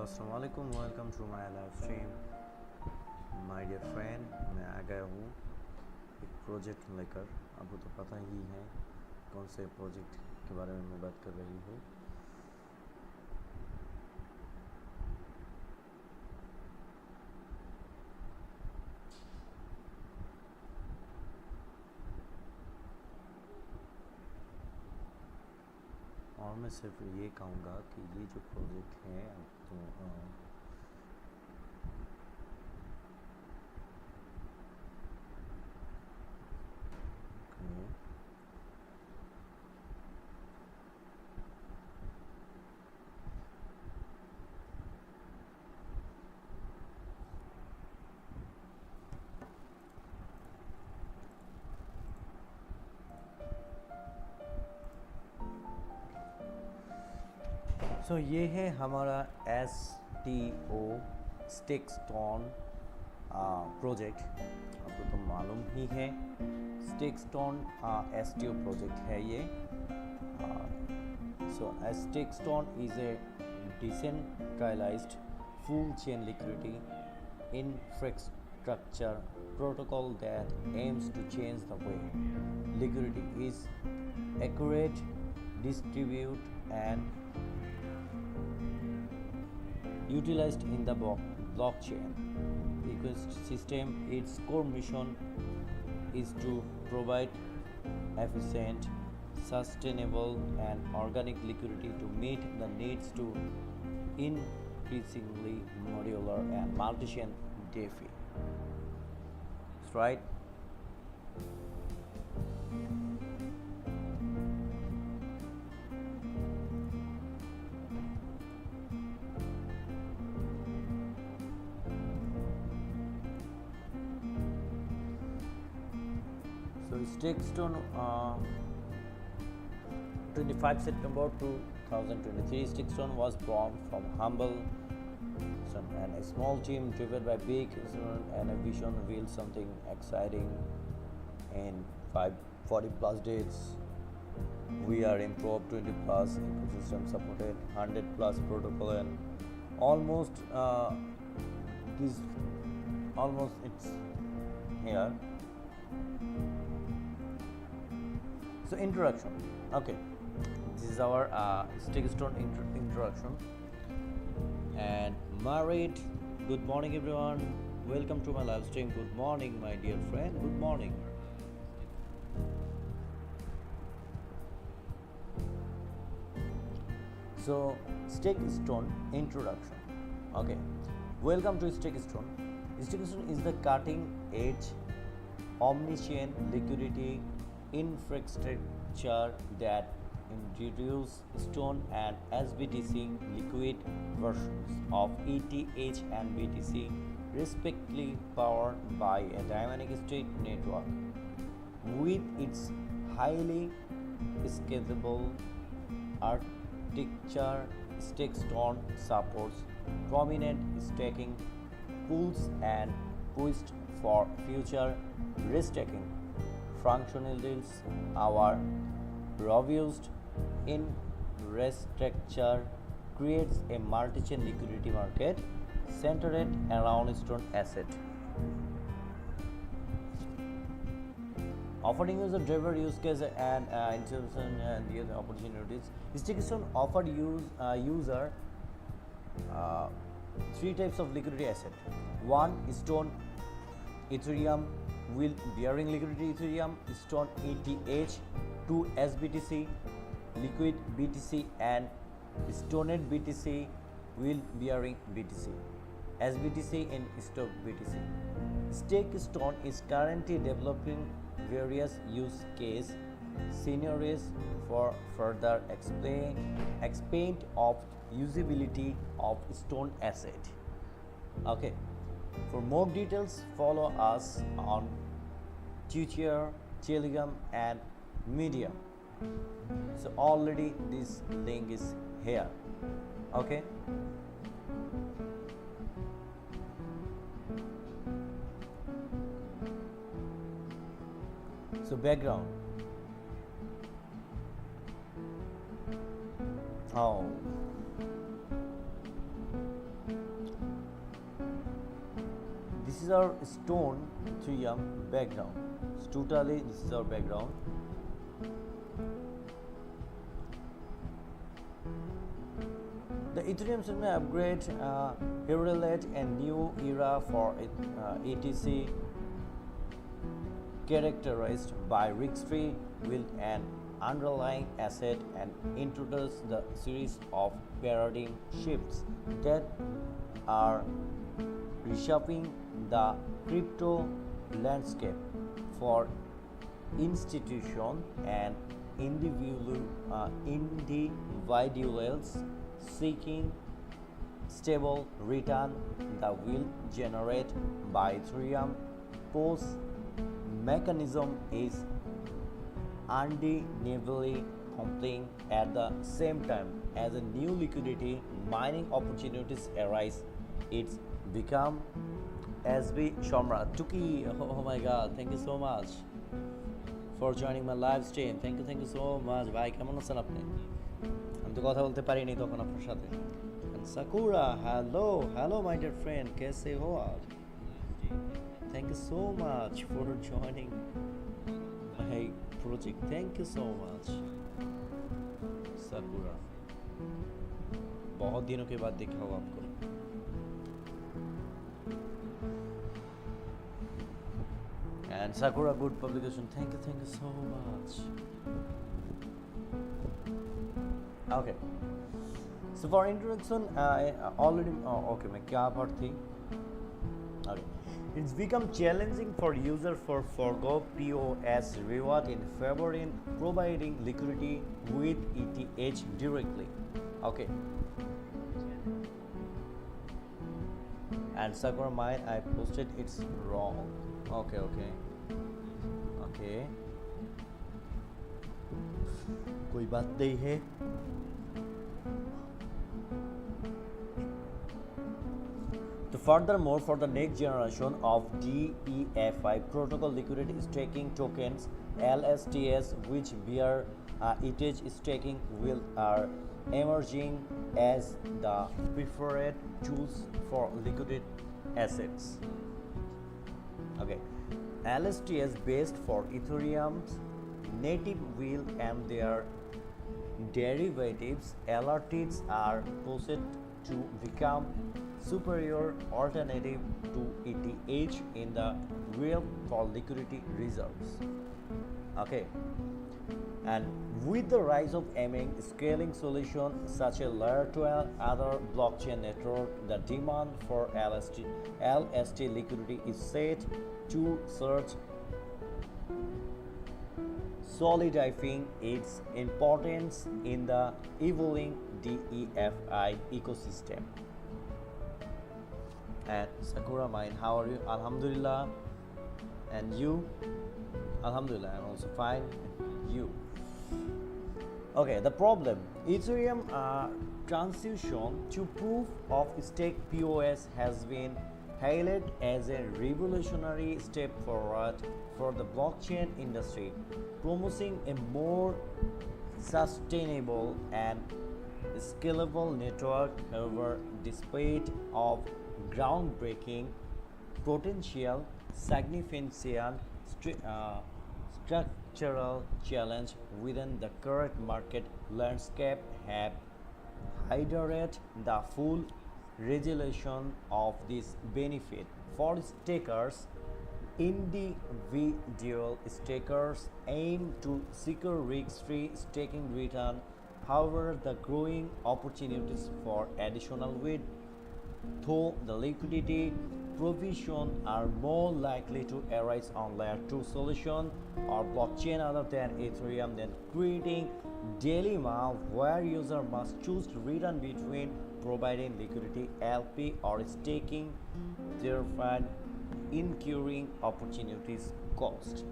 अस्सलाम वालेकुम, welcome to my live stream. My dear friend, मैं आ गया हूँ एक प्रोजेक्ट लेकर। आपको तो पता ही है कौन से प्रोजेक्ट के बारे में मैं बात कर रही हूँ। और मैं सिर्फ ये कहूँगा कि ये जो प्रोजेक्ट है तो सो ये है हमारा STO StakeStone प्रोजेक्ट। आपको तो मालूम ही है StakeStone STO प्रोजेक्ट है ये। सो StakeStone is a decentralized full chain liquidity infrastructure protocol that aims to change the way liquidity is accurate, distributed and utilized in the blockchain ecosystem. Its core mission is to provide efficient, sustainable and organic liquidity to meet the needs to increasingly modular and multi-chain DeFi. That's right. So StakeStone 25 September 2023. StakeStone was born from humble and a small team driven by big and a vision to build something exciting in 40 plus days. We are improved 20 plus ecosystem supported 100 plus protocol and almost it's here. So introduction. Okay, this is our StakeStone introduction. And Marit, good morning everyone. Welcome to my live stream. Good morning, my dear friend. Good morning. So StakeStone introduction. Okay, welcome to StakeStone. StakeStone is the cutting edge omni-chain liquidity infrastructure that introduces Stone and SBTC liquid versions of ETH and BTC, respectively, powered by a dynamic state network. With its highly scalable architecture, StakeStone supports prominent staking pools and poised for future restaking functionalities. Our robust infrastructure creates a multi-chain liquidity market centered around Stone asset, offering user driver use case and innovation and the other opportunities. StakeStone offered user three types of liquidity asset. One, Stone Ethereum will bearing liquidity Ethereum, Stone ETH, 2 SBTC, liquid BTC and Stoned BTC will bearing BTC, SBTC and Stock BTC. StakeStone is currently developing various use case scenarios for further expand of usability of Stone asset. Okay. For more details, follow us on Twitter, Telegram and Medium. So already this link is here. Okay. So background. Oh. this is our stone 3M background. So totally this is our background. The Ethereum system upgrade heralded a new era for ETC, characterized by risk-free build and underlying asset, and introduce the series of paradigm shifts that are reshaping the crypto landscape for institutions and individuals seeking stable return that will generate by Ethereum post mechanism is undeniably compelling. At the same time as a new liquidity mining opportunities arise, it's become SB Sharma Tuki. Oh my god, thank you so much for joining my live stream. Thank you so much. ভাই কেমন আছেন আপনি? আমি তো কথা বলতে পারিনি তখন আপনার সাথে। And Sakura, hello my dear friend, कैसे हो आप? Thank you so much for joining my project. Thank you so much, Sakura. बहुत दिनों के बाद देखा हो आपको। And Sakura, good publication. Thank you so much. Okay. So for introduction, I already okay. मैं क्या part थी? Okay. It's become challenging for user for forgo POS reward in favor in providing liquidity with ETH directly. Okay. And Sakura, mine I posted it's wrong. Okay. कोई बात नहीं है. Furthermore, for the next generation of DEFI protocol liquidity staking tokens, LSTS, which bear ETH staking, will are emerging as the preferred tools for liquid assets. Okay, LSTS based for Ethereum's native wheel and their derivatives, LRTs, are posed to become superior alternative to ETH in the realm for liquidity reserves. Okay, and with the rise of aiming scaling solution such as layer 12 other blockchain network, the demand for LST liquidity is set to surge, solidifying its importance in the evolving DEFI ecosystem. And Sakura, mine, how are you? Alhamdulillah. And you? Alhamdulillah, I'm also fine. You? Okay, the problem, Ethereum transition to proof of stake POS has been hailed as a revolutionary step forward for the blockchain industry, promising a more sustainable and scalable network. However, despite of groundbreaking potential, significant structural challenge within the current market landscape have hindered the full realization of this benefit for stakers. Individual stakers aim to secure risk-free staking return. However, the growing opportunities for additional width though the liquidity provision are more likely to arise on layer 2 solution or blockchain other than Ethereum, then creating dilemma where user must choose to return between providing liquidity LP or staking, therefore incurring opportunities cost.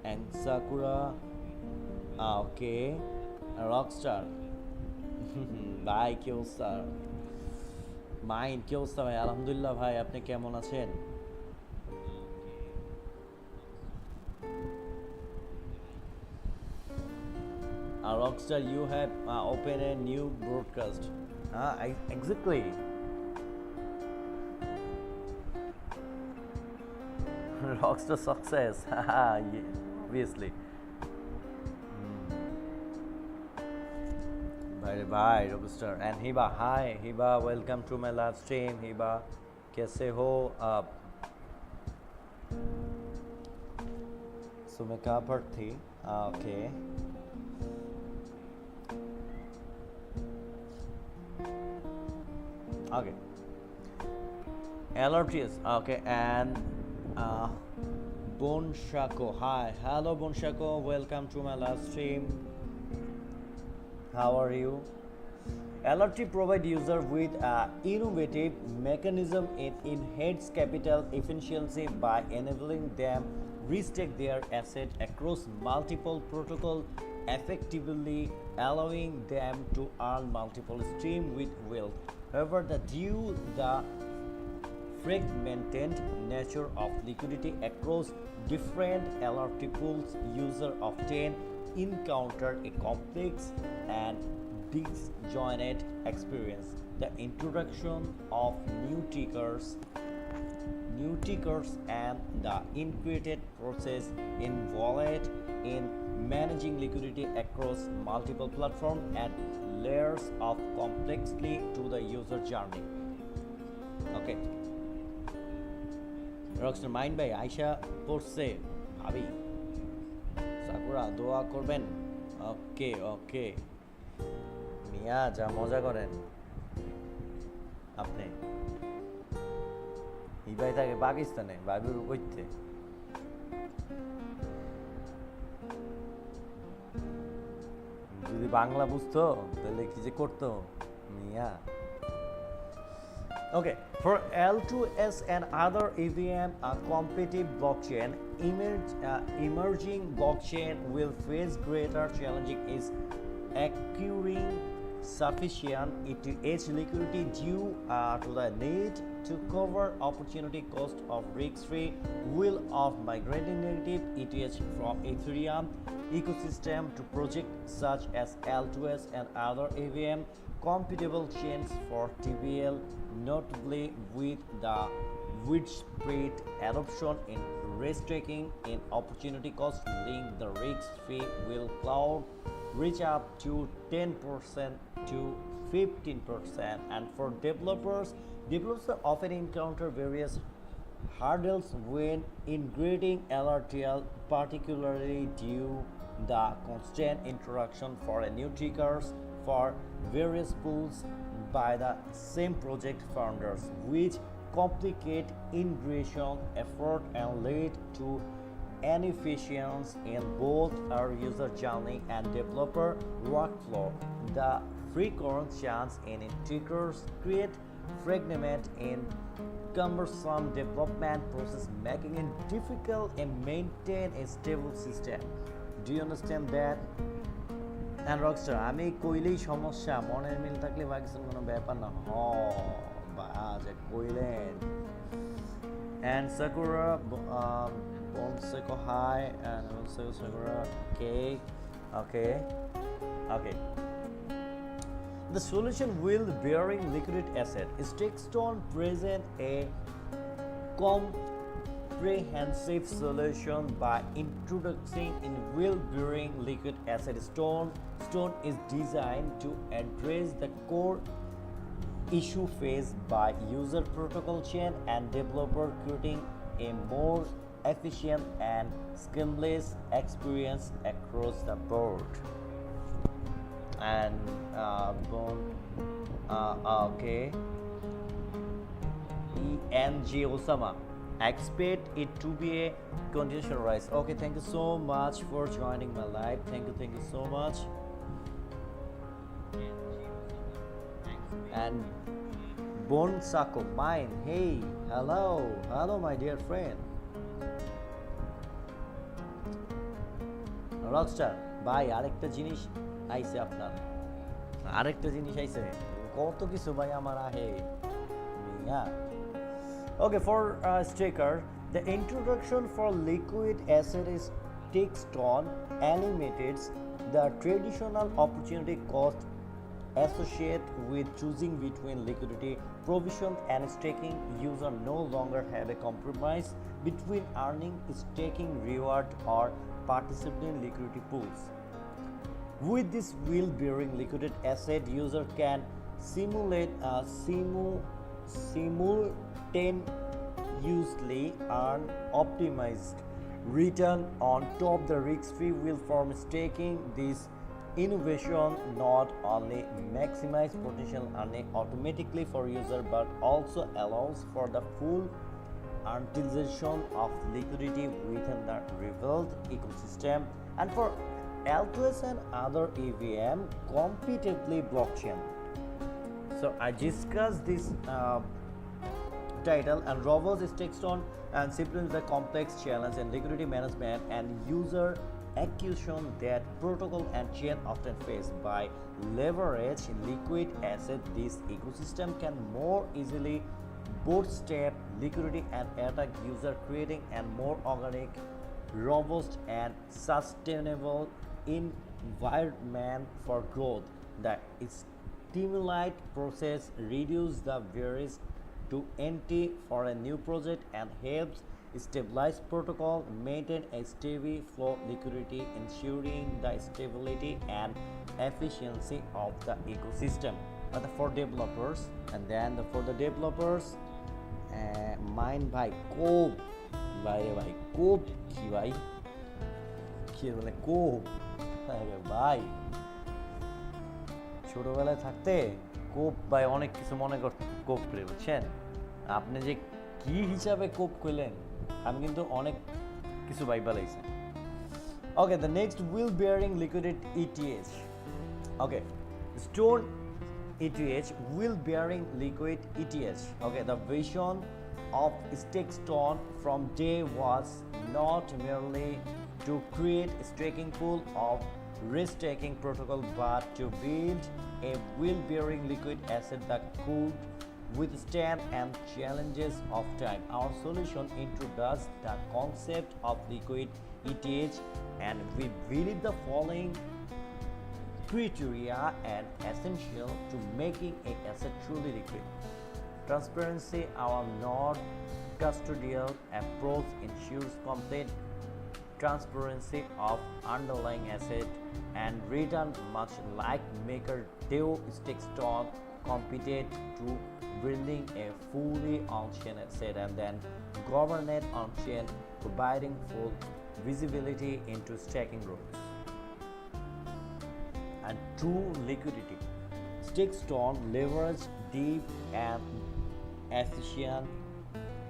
And Sakura, okay, Rockstar, bye Killstar. Mine কি অবস্থা ভাই? আলহামদুলিল্লাহ ভাই, আপনি কেমন আছেন? Rockstar, you have opened a new broadcast. Exactly. Rockstar success. Yeah, obviously. Bye bye, Rockstar. And Hiba, hi Hiba, welcome to my live stream. Hiba, कैसे हो आप? So मैं कहाँ पर थी? Okay. Okay. LRTS. Okay, and Bonshako. Hi, hello Bonshako. Welcome to my live stream. How are you? LRT provide user with innovative mechanism in enhance capital efficiency by enabling them restake their asset across multiple protocol effectively, allowing them to earn multiple stream with wealth. However, due the fragmented nature of liquidity across different LRT pools, user often encounter a complex and disjointed experience. The introduction of new tickers and the integrated process involved in managing liquidity across multiple platforms add layers of complexity to the user journey. Okay. Rockstar Mind by Aisha পড়ছে ভাবি sakura দোয়া করবেন ওকে ওকে মিয়া যা মজা করেন আপনি হিবাই থাকে পাকিস্তানে ভাবির কইতে যদি বাংলা বুঝতো তাহলে কি যে করতো মিয়া Okay, for L2S and other EVM competitive blockchain, emerging blockchain will face greater challenging is acquiring sufficient ETH liquidity due to the need to cover opportunity cost of risk-free will of migrating native ETH from Ethereum ecosystem to projects such as L2S and other EVM compatible chains for TVL, notably with the widespread adoption in risk taking in opportunity cost link, the risk fee will cloud reach up to 10% to 15%. And for developers often encounter various hurdles when integrating LRTL, particularly due the constant introduction for a new tickers for various pools by the same project founders, which complicate integration effort and lead to inefficiency in both our user journey and developer workflow. The frequent chance in tickers create fragment in cumbersome development process, making it difficult to maintain a stable system. Do you understand that? And Rockstar, আমি কইলেই সমস্যা মনের মিল থাকলে পাকিস্তান কোনো ব্যাপার না বাজে কইলেন and Sakura Bonseko hi and also Sakura okay the solution will bearing liquid asset StakeStone present a comprehensive solution by introducing in wheel bearing liquid asset Stone is designed to address the core issue faced by user protocol chain and developer, creating a more efficient and seamless experience across the board. And okay, ENG Osama, expect it to be a continuous rise. Okay, thank you so much for joining my live. Thank you so much. And Bonsako mine, hey, hello my dear friend. Rockstar ভাই আরেকটা জিনিস আইছে আপনার কত কিছু ভাই আমার আহে মিয়া Okay, for staker, the introduction for liquid asset is StakeStone eliminates the traditional opportunity cost associated with choosing between liquidity provision and staking, users no longer have a compromise between earning, staking reward, or participating in liquidity pools. With this wheel-bearing liquid asset, user can simulate a simultaneously earn optimized return on top the risk-free wheel from staking. This innovation not only maximizes potential earning automatically for user but also allows for the full utilization of liquidity within the revealed ecosystem and for L2S and other EVM competitively blockchain. So I discussed this title and Airdrop StakeStone and simplifies the complex challenge in liquidity management and user acquisition that protocol and chain often face. By leverage liquid asset, this ecosystem can more easily bootstrap liquidity and attack user, creating a more organic, robust and sustainable environment for growth. The stimulate process reduces the barriers to entry for a new project and helps stabilize protocol, maintain a steady flow liquidity, ensuring the stability and efficiency of the ecosystem. But for developers, and then for the developers, mine by code, by code কি ভাই কি বলে কোপ আরে ভাই ছোটবেলায় থাকতে কোপ ভাই অনেক কিছু মনে করতে কোপ করে বুঝছেন আপনি যে কি হিসাবে কোপ কইলেন আমি কিন্তু অনেক কিছু ভাই বালাইছি okay the next wheel bearing liquidate ETH okay stone ETH wheel bearing liquid ETH okay the vision of StakeStone from day was not merely to create a staking pool of risk-taking protocol but to build a wheel-bearing liquid asset that could withstand and challenges of time. Our solution introduced the concept of liquid ETH and we believe the following criteria are essential to making a asset truly liquid. Transparency, our non-custodial approach ensures complete transparency of underlying asset and return, much like MakerDAO StakeStone committed to building a fully on-chain asset and then governed on-chain, providing full visibility into staking rules. And true liquidity. StakeStone leveraged deep and efficient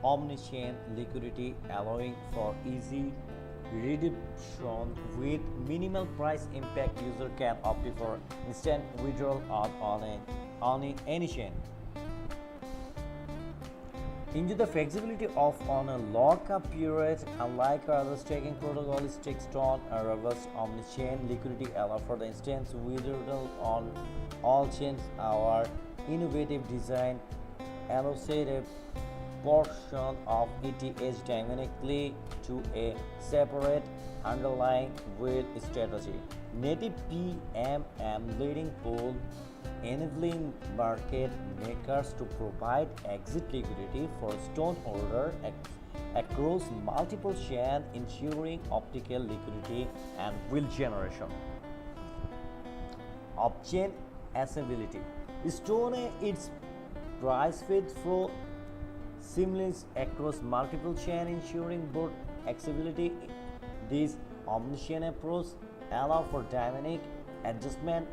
omni-chain liquidity, allowing for easy redemption with minimal price impact. User can opt for instant withdrawal on any chain. Into the flexibility of on a lockup period, unlike other staking protocols, StakeStone a reverse omni-chain liquidity allow for the instant withdrawal on all chains. Our innovative design allows a portion of ETH dynamically to a separate underlying wheel strategy. Native PMM leading pool enabling market makers to provide exit liquidity for stone holder across multiple chains, ensuring optical liquidity and wheel generation. Off-chain accessibility. Stone its price feed flow seamless across multiple chains, ensuring both accessibility. This omni-chain approach allows for dynamic adjustment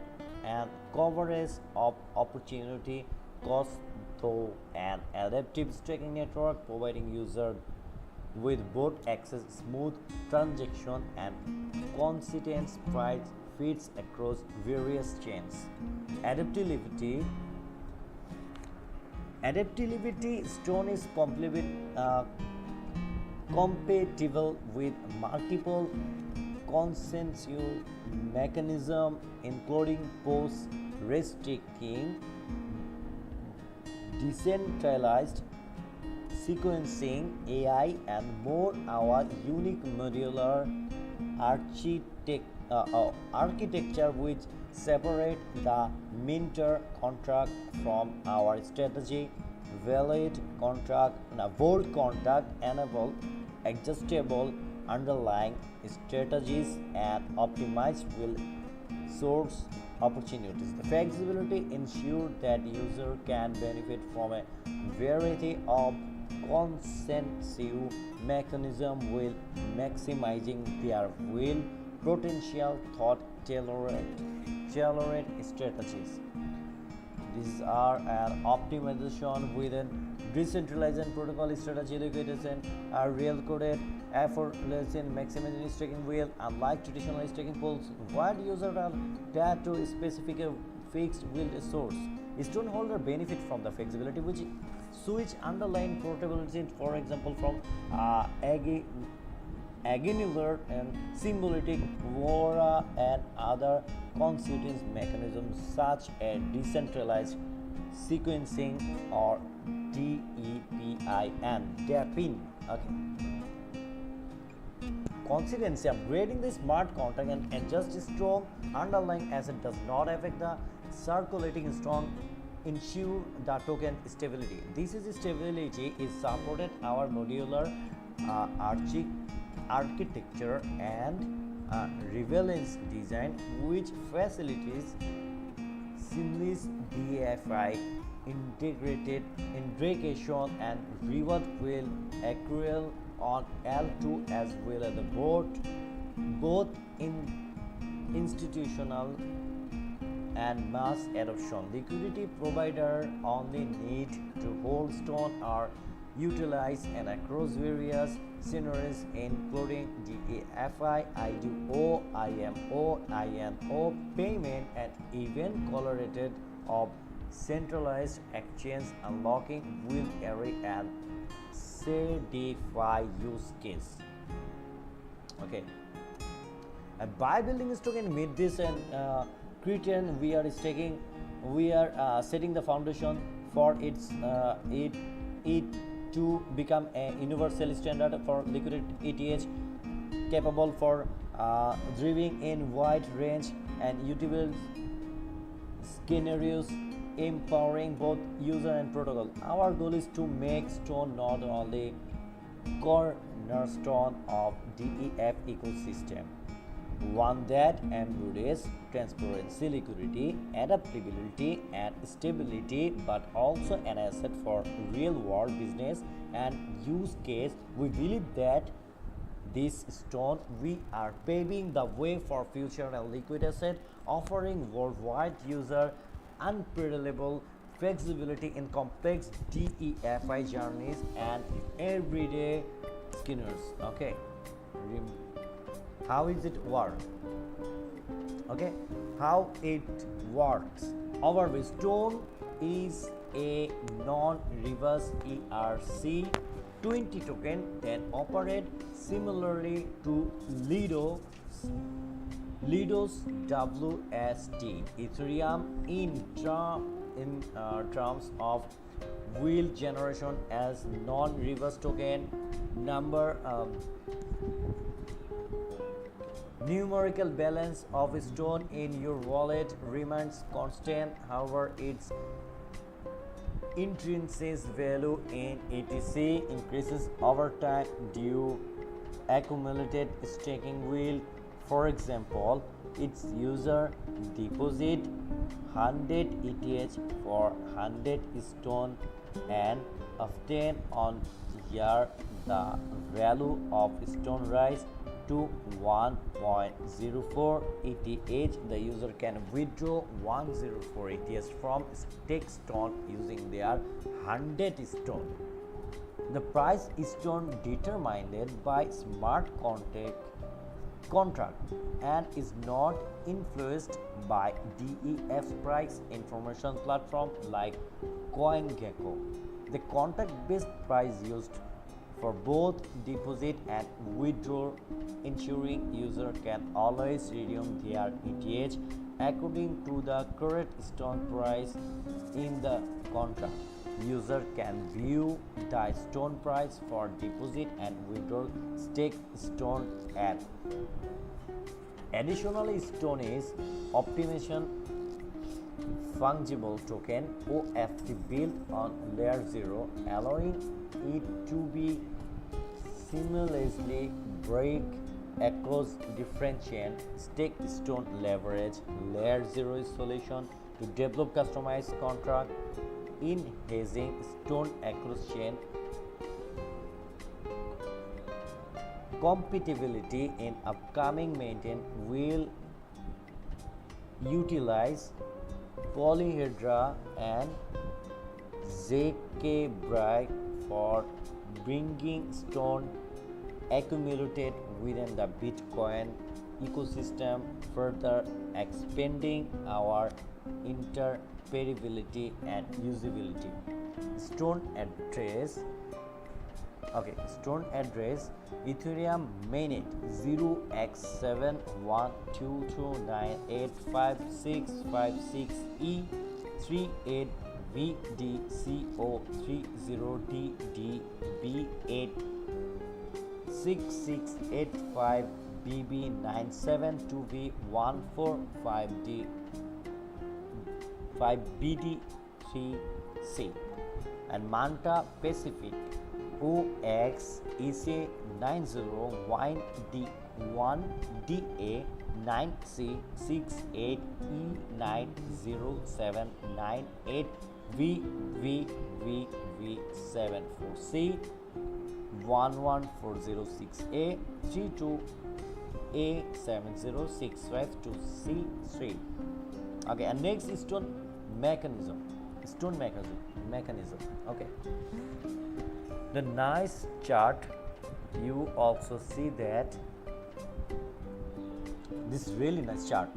and coverage of opportunity cost through an adaptive staking network, providing users with both access, smooth transaction, and consistent price feeds across various chains. Adaptability. Stone is compatible with multiple consensus mechanism, including post-restaking, decentralized sequencing, AI, and more. Our unique modular architecture which separate the minter contract from our strategy vault contract enable adjustable underlying strategies and optimize will source opportunities. The flexibility ensures that user can benefit from a variety of consensive mechanism while maximizing their will potential thought tailored strategies. These are an optimization within decentralized protocol strategy liquidation are real coded effortless in maximizing staking wheel. Unlike traditional staking pools, where users are tied to a specific fixed wheel source. Stone holder benefit from the flexibility which switch underlying portability, for example, from aggregator and symbolic Vora and other consensus mechanisms such as decentralized sequencing or DEPIN. Okay. Consequently, upgrading the smart contract and adjust strong underlying asset does not affect the circulating strong ensure the token stability. This is stability is supported our modular architecture and relevance design which facilitates seamless DFI integrated integration and reward will accrue on L2 as well as the both in institutional and mass adoption. Liquidity provider only need to hold stone or utilize and across various scenarios including DAFI, IDO, IMO, INO payment and even correlated of centralized exchange unlocking will array and CDFI use case. Okay. And by building this token with this and criterion we are setting the foundation for it to become a universal standard for liquid ETH capable for driving in wide range and usable scenarios empowering both user and protocol. Our goal is to make Stone not only cornerstone of DEF ecosystem, one that embodies transparency, liquidity, adaptability, and stability, but also an asset for real-world business and use case. We believe that this stone we are paving the way for future and liquid asset, offering worldwide user unparallelable flexibility in complex DEFI journeys and everyday skinners. Okay. How is it work? Okay, how it works. Our Stone is a non-reverse ERC20 token that operate similarly to Lido's WST Ethereum in terms of wheel generation as non-reverse token numerical balance of stone in your wallet remains constant. However, its intrinsic value in ETC increases over time due accumulated staking wheel. For example, its user deposit 100 ETH for 100 stone and obtain on year the value of stone rise to 1.04 ETH. The user can withdraw 104 ETH from StakeStone using their 100 stone. The price is stone determined by smart contract and is not influenced by DEF price information platform like CoinGecko. The contract-based price used for both deposit and withdrawal, ensuring user can always redeem their ETH according to the current stone price in the contract. User can view the stone price for deposit and withdrawal stake stone at. Additionally, stone is optimization fungible token OFT built on layer 0, allowing it to be seamlessly break across different chain. StakeStone leverage layer 0 solution to develop customized contract in hazing stone across chain compatibility. In upcoming maintain will utilize polyhedra and zk brick for bringing stone accumulated within the Bitcoin ecosystem, further expanding our interoperability and usability. Stone address Ethereum mainnet 0x7122985656 E38VDCO30DDB8 6685 BB972V145D 5BD3C and Manta Pacific OX EC 90YD1DA 9C68 E90798 VVVV74C 11406A 32A70652C3. Okay, and next is stone mechanism. Okay, the nice chart, you also see that this really nice chart.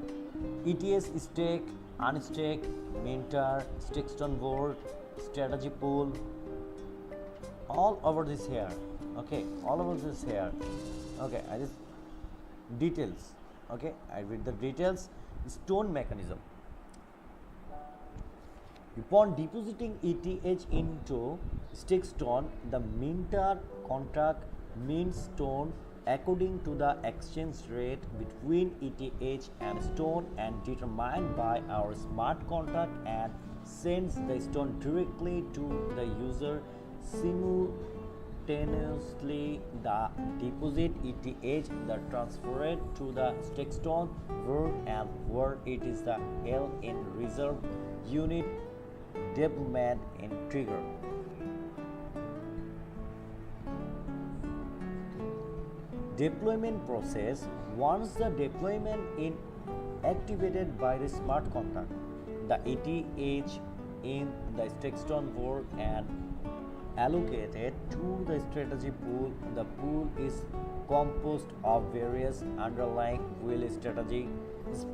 ETS stake, unstake, minter, StakeStone board, strategy pool, all over this here. Okay, all over this here. Okay, I just details. Okay, I read the details. Stone mechanism. Upon depositing ETH into StakeStone, the minter contract mints stone according to the exchange rate between ETH and stone and determined by our smart contract, and sends the stone directly to the user simultaneously. The deposit ETH the transferred to the StakeStone world, and where it is the held in reserve unit deployment in trigger. Deployment process. Once the deployment is activated by the smart contract, the ETH in the StakeStone board and allocated to the strategy pool. The pool is composed of various underlying wheel strategy is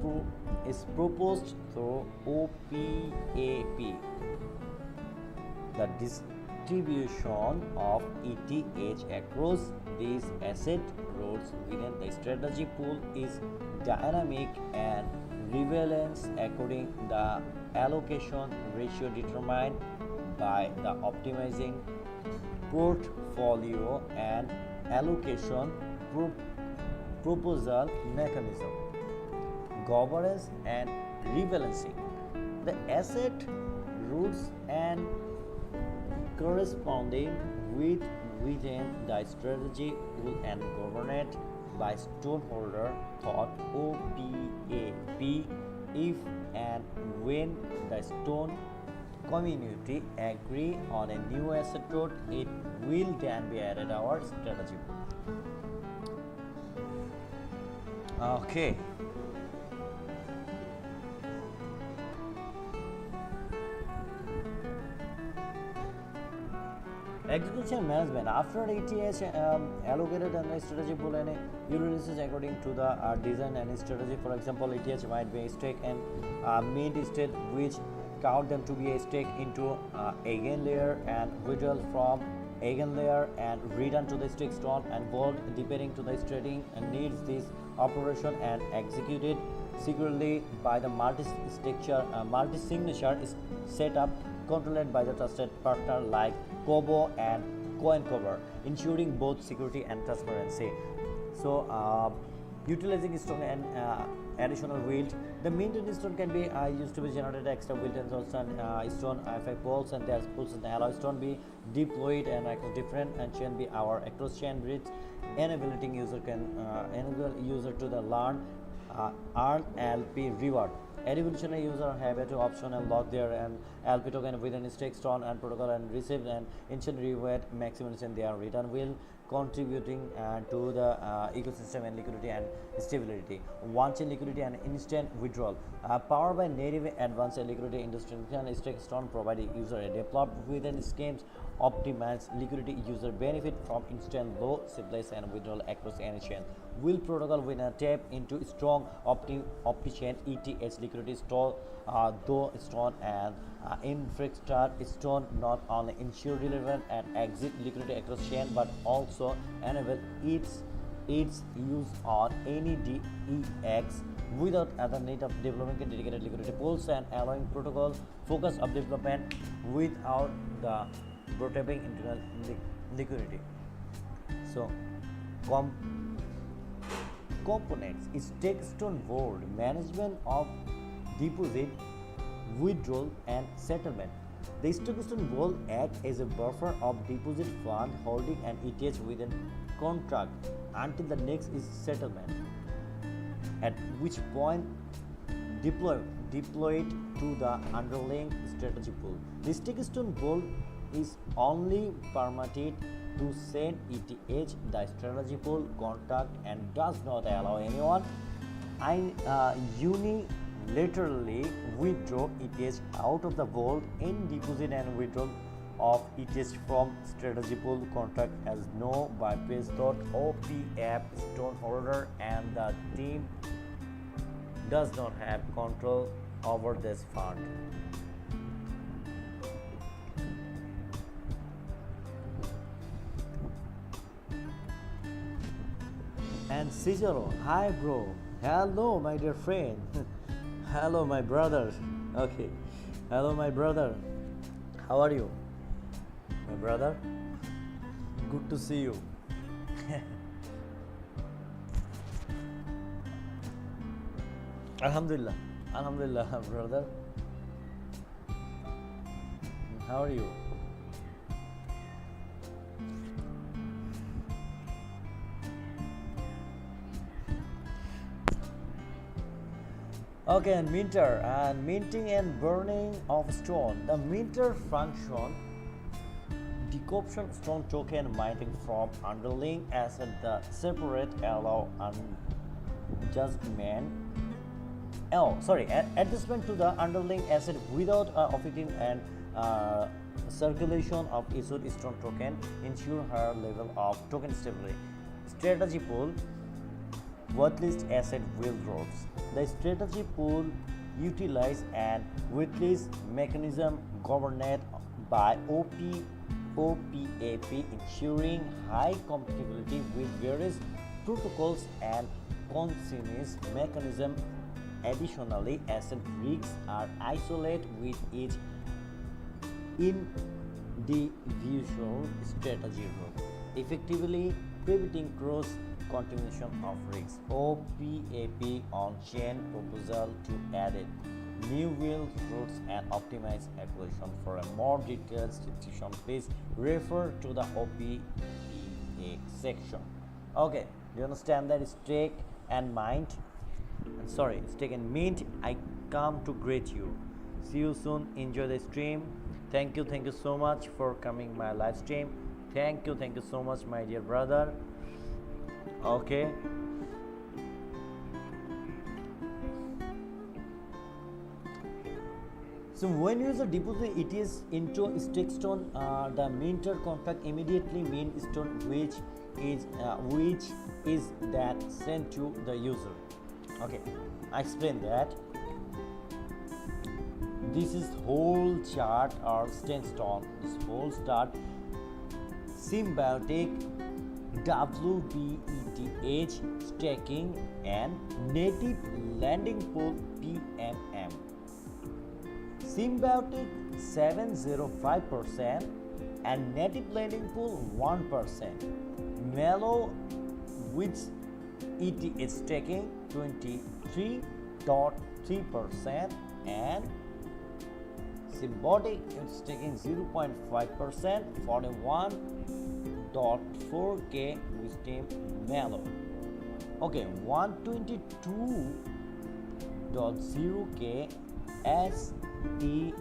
proposed through OPAP. The distribution of ETH across these asset roads within the strategy pool is dynamic and rebalance according the allocation ratio determined by the optimizing portfolio and allocation proposal mechanism. Governance and rebalancing. The asset routes and corresponding within the strategy pool and governed by stoneholder thought OPAP. If and when the stone community agree on a new asset route, it will then be added our strategy pool. Okay. Execution management. After ETH allocated on the strategy pool and you releases according to the design and strategy. For example, ETH might be a stake and mint state, which count them to be a stake into eigen layer and withdraw from eigen layer and return to the StakeStone and vault depending to the trading and needs this operation and executed securely by the multi-signature is set up controlled by the trusted partner like Kobo and CoinCover, ensuring both security and transparency. So Utilizing stone and additional wield. The minted stone can be used to be generated extra wield and stone effect poles, and there's pulls and alloy stone be deployed and across different and chain be our across chain bridge, enabling user can enable user to the learn earn LP reward. Evolutionary user have to option and lock their and LP token within StakeStone and protocol and receive an instant reward maximizing their return will contributing to the ecosystem and liquidity and stability. One-chain liquidity and instant withdrawal. Powered by native advanced liquidity industry, StakeStone provide user developed within schemes optimize liquidity user benefit from instant low supplies and withdrawal across any chain. Will protocol when tap into strong opti-chain ETH liquidity store though stone and infrastructure stone not only ensure relevant and exit liquidity across chain but also enable its use on any DEX without other need of developing dedicated liquidity pools and allowing protocol focus of development without the rotating internal liquidity. So components is StakeStone board management of deposit, withdrawal and settlement. The StakeStone board acts as a buffer of deposit fund holding and ETH within contract until the next is settlement, at which point deploy it to the underlying strategy pool. The StakeStone board is only permitted to send ETH the strategy pool contract and does not allow anyone unilaterally withdraw ETH out of the vault. In deposit and withdrawal of ETH from strategy pool contract as no bypass OPF stone holder and the team does not have control over this fund. And Cicero, hi bro, hello my dear friend, hello my brother, okay, hello my brother, how are you, my brother, good to see you. Alhamdulillah, Alhamdulillah brother, how are you? Okay, and minter and minting and burning of stone. The minter function decoction stone token mining from underlying asset the separate allow adjustment to the underlying asset without affecting and circulation of issued stone token ensure higher level of token stability. Strategy pool worthlist asset withdrawals. The strategy pool utilize an waitlist mechanism governed by OPAP, ensuring high compatibility with various protocols and consensus mechanism. Additionally, asset risks are isolated with each individual strategy group, effectively preventing cross continuation of risks. OPAP on-chain proposal to add new wheel routes and optimize acquisition. For a more detailed description, please refer to the OPAP section. Okay, do you understand that? Stake and mint. Stake and mint. I come to greet you. See you soon. Enjoy the stream. Thank you so much for coming my live stream. Thank you so much, my dear brother. Okay, so when user deposit it is into StakeStone, the minter contract immediately mint stone which is that sent to the user. Okay, I explain that. This is whole chart or StakeStone. This whole chart symbiotic WBETH staking and native lending pool PMM. Symbiotic 705% and native lending pool 1%. Mellow which ETH staking 23.3% and symbolic it's taking 0.5%, 41.4k with team Mellow. Okay, 122.0k STETH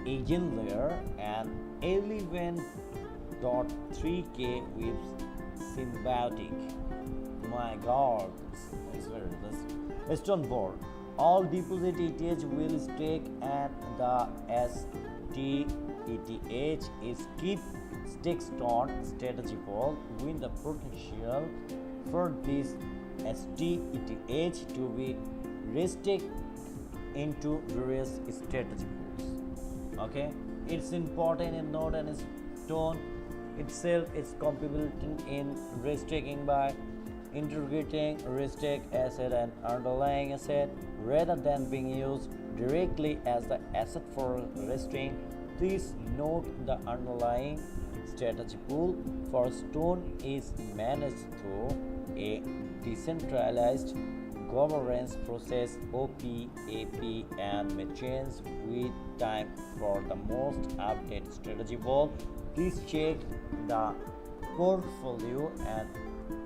agent layer and 11.3k with symbiotic. My god, it's very interesting. Stone board. All deposit ETH will stake and the STETH is keep StakeStone strategy pool with the potential for this STETH to be restaked into various strategy pools. Okay, it's important in node and stone itself is compatibility in restaking by integrating restake asset and underlying asset rather than being used directly as the asset for restaking. Please note the underlying strategy pool for stone is managed through a decentralized governance process OPAP and may change with time for the most updated strategy pool. Please check the portfolio and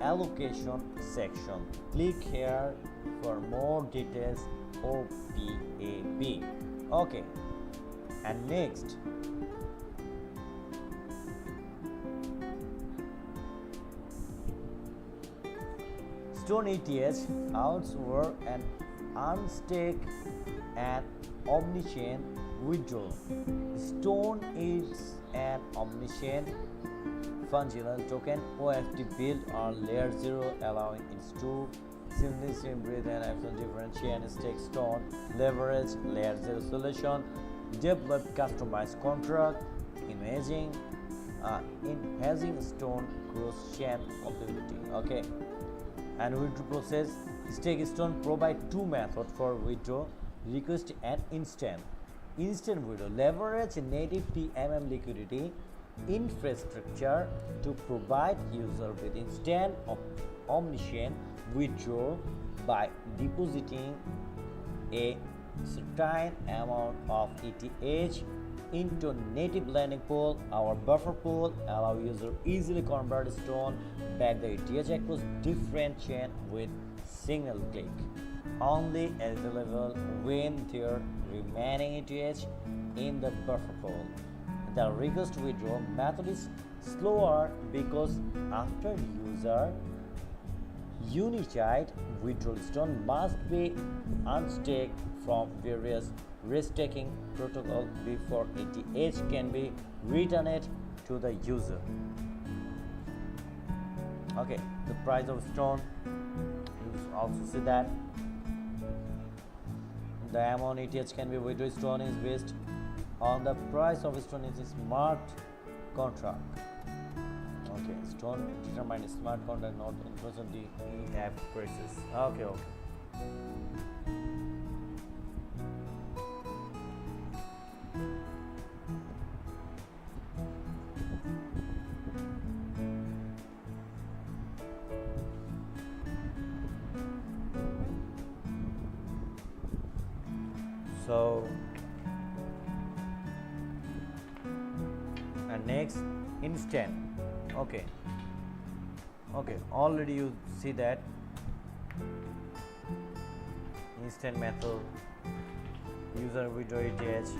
allocation section. Click here for more details. OPAP. Okay, and next Stone ETH outsource and unstake and omnichain withdrawal. Stone is an omnichain fungible token OFT built on layer 0, allowing it to seamlessly breathe and action differentiate StakeStone, leverage layer 0 solution, develop customized contract, enhancing stone cross-chain compatibility. Okay, and withdrawal process. StakeStone provide two methods for withdrawal: request and instant. Instant withdrawal leverage native PMM liquidity infrastructure to provide user with instant omnichain withdrawal by depositing a certain amount of ETH into native lending pool. Our buffer pool allow user easily convert stone back the ETH across different chain with single click. Only available when there remaining ETH in the buffer pool. The request withdrawal method is slower because after user unified withdrawal stone must be unstaked from various restaking protocol before ETH can be returned to the user. Okay, the price of stone, you also see that the amount ETH can be withdrawn stone is based on the price of stone is a smart contract. Okay, stone determine smart contract, not in person the app prices. Okay. So and next instant. Okay, already you see that instant method user withdraw ETH